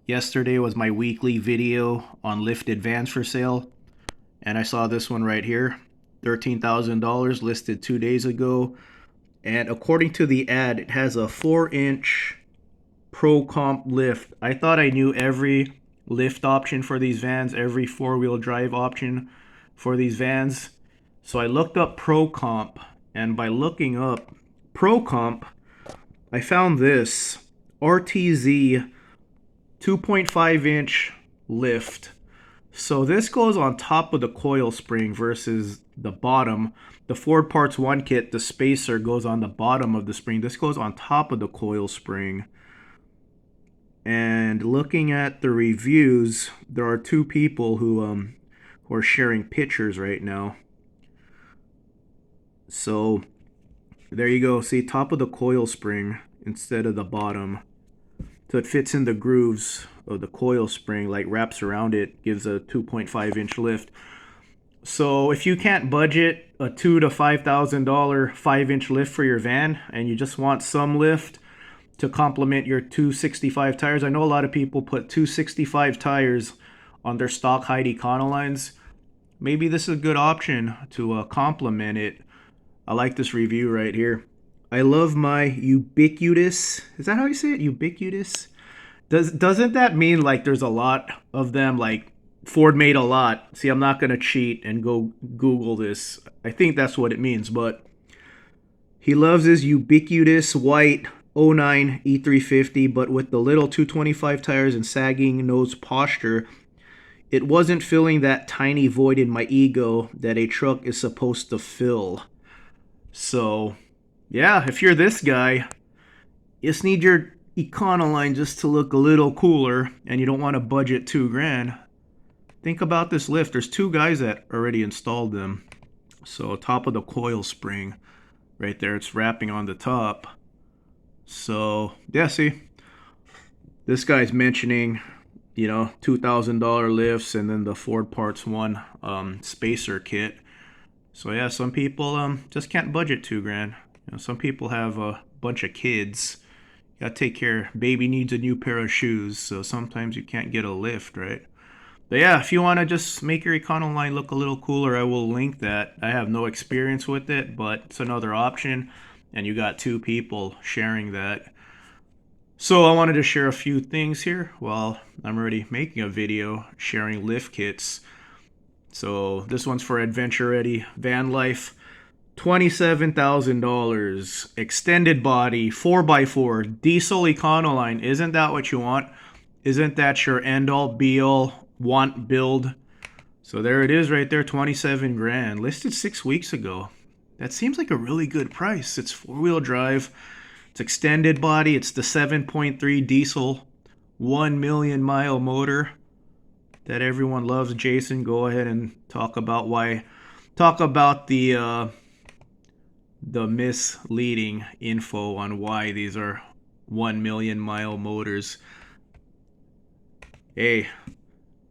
Yesterday was my weekly video on lifted vans for sale, and I saw this one right here, $13,000, listed 2 days ago. And according to the ad, it has a 4-inch Pro Comp lift. I thought I knew every lift option for these vans, every four-wheel drive option for these vans. So I looked up Pro Comp, and by looking up Pro Comp, I found this RTZ 2.5-inch lift. So this goes on top of the coil spring versus the bottom. The Ford Parts 1 kit, the spacer goes on the bottom of the spring. This goes on top of the coil spring. And looking at the reviews, there are two people who are sharing pictures right now. So there you go. See, top of the coil spring instead of the bottom. So it fits in the grooves of the coil spring, like wraps around it, gives a 2.5-inch lift. So if you can't budget a $2,000 to $5,000 5-inch lift for your van, and you just want some lift to complement your 265 tires, I know a lot of people put 265 tires on their stock height Econolines. Maybe this is a good option to complement it. I like this review right here. I love my ubiquitous. Is that how you say it? Ubiquitous? Doesn't that mean like there's a lot of them, like Ford made a lot? See, I'm not going to cheat and go Google this. I think that's what it means, but he loves his ubiquitous white 09 E350, but with the little 225 tires and sagging nose posture, it wasn't filling that tiny void in my ego that a truck is supposed to fill. So, yeah, if you're this guy, you just need your Econoline just to look a little cooler, and you don't want to budget $2,000. Think about this lift. There's two guys that already installed them. So top of the coil spring right there, it's wrapping on the top. So yeah, see, this guy's mentioning, $2,000 lifts, and then the Ford Parts 1 spacer kit. So yeah, some people just can't budget $2,000. Some people have a bunch of kids. You gotta take care. Baby needs a new pair of shoes, so sometimes you can't get a lift, right? But yeah, if you want to just make your Econoline look a little cooler, I will link that. I have no experience with it, but it's another option, and you got two people sharing that. So I wanted to share a few things here. Well, I'm already making a video sharing lift kits. So this one's for Adventure Ready Van Life. $27,000, extended body, 4x4, diesel Econoline. Isn't that what you want? Isn't that your end-all be-all want build? So there it is right there, 27 grand, listed 6 weeks ago. That seems like a really good price. It's four-wheel drive, it's extended body, it's the 7.3 diesel 1 million mile motor that everyone loves. Jason, go ahead and talk about the misleading info on why these are 1 million mile motors. Hey,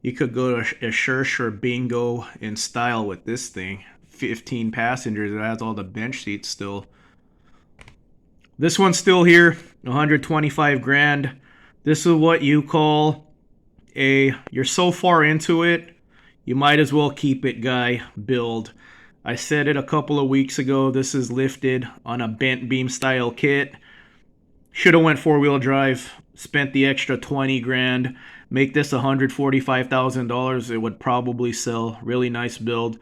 you could go to a Schersch or Bingo in style with this thing. 15 passengers. It has all the bench seats still. This one's still here, 125 grand. This is what you call you're so far into it, you might as well keep it guy build. I said it a couple of weeks ago. This is lifted on a bent beam style kit. Should have went four-wheel drive, spent the extra 20 grand. Make this $145,000. It would probably sell. Really nice build.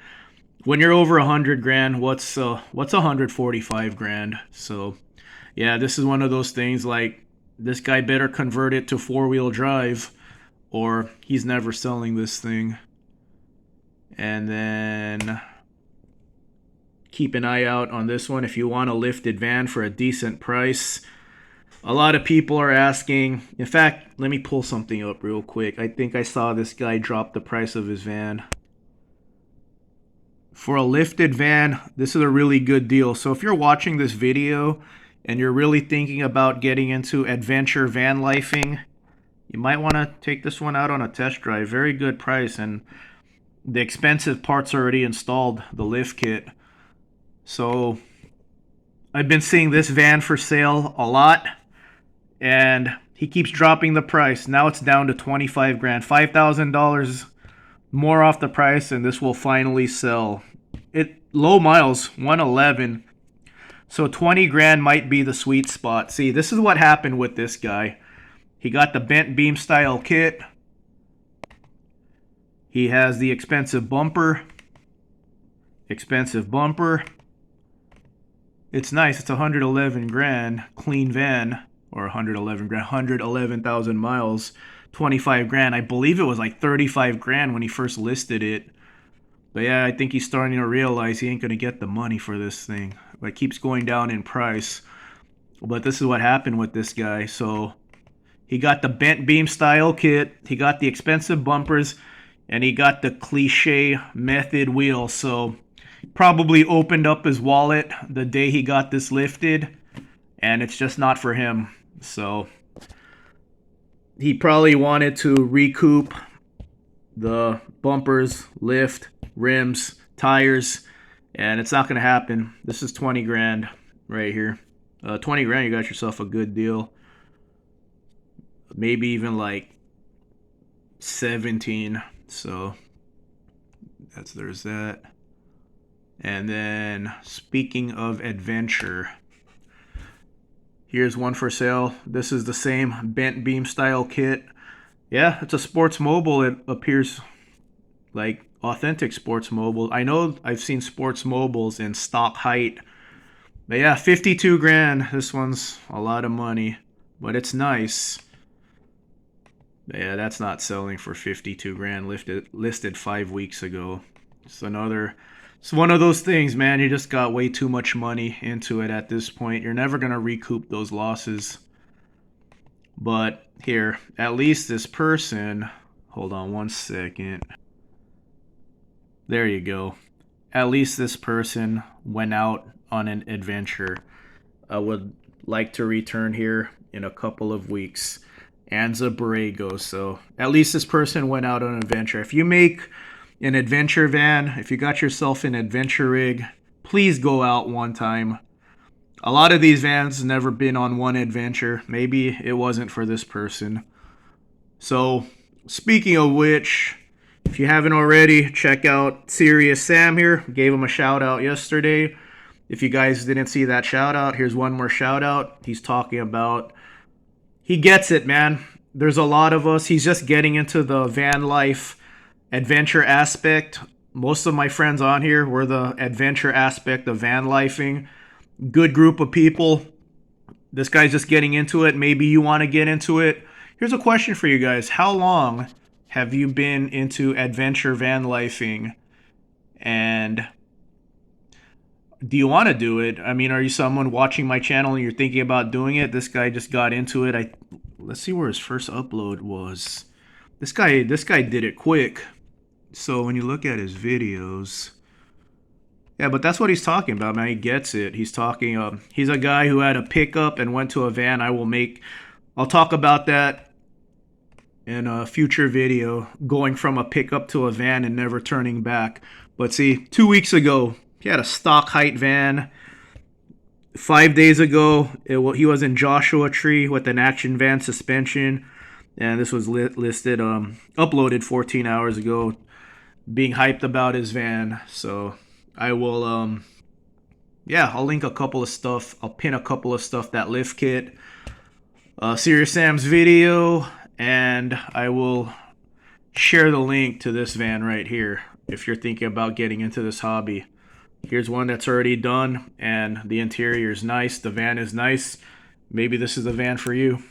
When you're over 100 grand, what's 145 grand? So yeah, this is one of those things, like, this guy better convert it to four-wheel drive or he's never selling this thing. And then keep an eye out on this one if you want a lifted van for a decent price. A lot of people are asking. In fact, let me pull something up real quick. I think I saw this guy drop the price of his van. For a lifted van, this is a really good deal. So if you're watching this video and you're really thinking about getting into adventure van lifing, you might want to take this one out on a test drive. Very good price, and the expensive parts already installed, the lift kit. So I've been seeing this van for sale a lot, and he keeps dropping the price. Now it's down to 25 grand, $5,000 more off the price, and this will finally sell. It low miles, 111. So 20 grand might be the sweet spot. See, this is what happened with this guy. He got the bent beam style kit. He has the expensive bumper. Expensive bumper. It's nice. It's 111 grand. Clean van. Or 111 grand. 111,000 miles. 25 grand. I believe it was like 35 grand when he first listed it. But yeah, I think he's starting to realize he ain't going to get the money for this thing. But it keeps going down in price. But this is what happened with this guy. So he got the bent beam style kit. He got the expensive bumpers. And he got the cliche method wheel. So probably opened up his wallet the day he got this lifted. And it's just not for him. So he probably wanted to recoup the bumpers, lift, rims, tires, and it's not going to happen. This is 20 grand right here. 20 grand, you got yourself a good deal. Maybe even like 17. So there's that. And then speaking of adventure, here's one for sale. This is the same bent beam style kit. Yeah, it's a sports mobile. It appears like authentic sports mobile. I know I've seen sports mobiles in stock height. But yeah, 52 grand. This one's a lot of money, but it's nice. But yeah, that's not selling for 52 grand listed 5 weeks ago. It's one of those things, man. You just got way too much money into it at this point. You're never going to recoup those losses. But here, at least this person, hold on one second. There you go. At least this person went out on an adventure. I would like to return here in a couple of weeks. Anza Borrego. So at least this person went out on an adventure. If you make an adventure van, if you got yourself an adventure rig, please go out one time. A lot of these vans never been on one adventure. Maybe it wasn't for this person. So speaking of which, if you haven't already, check out Serious Sam here. Gave him a shout out yesterday. If you guys didn't see that shout out, here's one more shout out. He's talking about, he gets it, man. There's a lot of us. He's just getting into the van life adventure aspect. Most of my friends on here were the adventure aspect of van lifing. Good group of people. This guy's just getting into it. Maybe you want to get into it. Here's a question for you guys. How long have you been into adventure van lifing? And do you want to do it? I mean, are you someone watching my channel and you're thinking about doing it? This guy just got into it. Let's see where his first upload was. This guy did it quick. So when you look at his videos, yeah, but that's what he's talking about, man. He gets it. He's talking. He's a guy who had a pickup and went to a van. I'll talk about that in a future video. Going from a pickup to a van and never turning back. But see, 2 weeks ago, he had a stock height van. 5 days ago, he was in Joshua Tree with an action van suspension, and this was listed, uploaded 14 hours ago, being hyped about his van. So I will, I'll link a couple of stuff. I'll pin a couple of stuff, that lift kit, Serious Sam's video, and I will share the link to this van right here if you're thinking about getting into this hobby. Here's one that's already done, and the interior is nice. The van is nice. Maybe this is the van for you.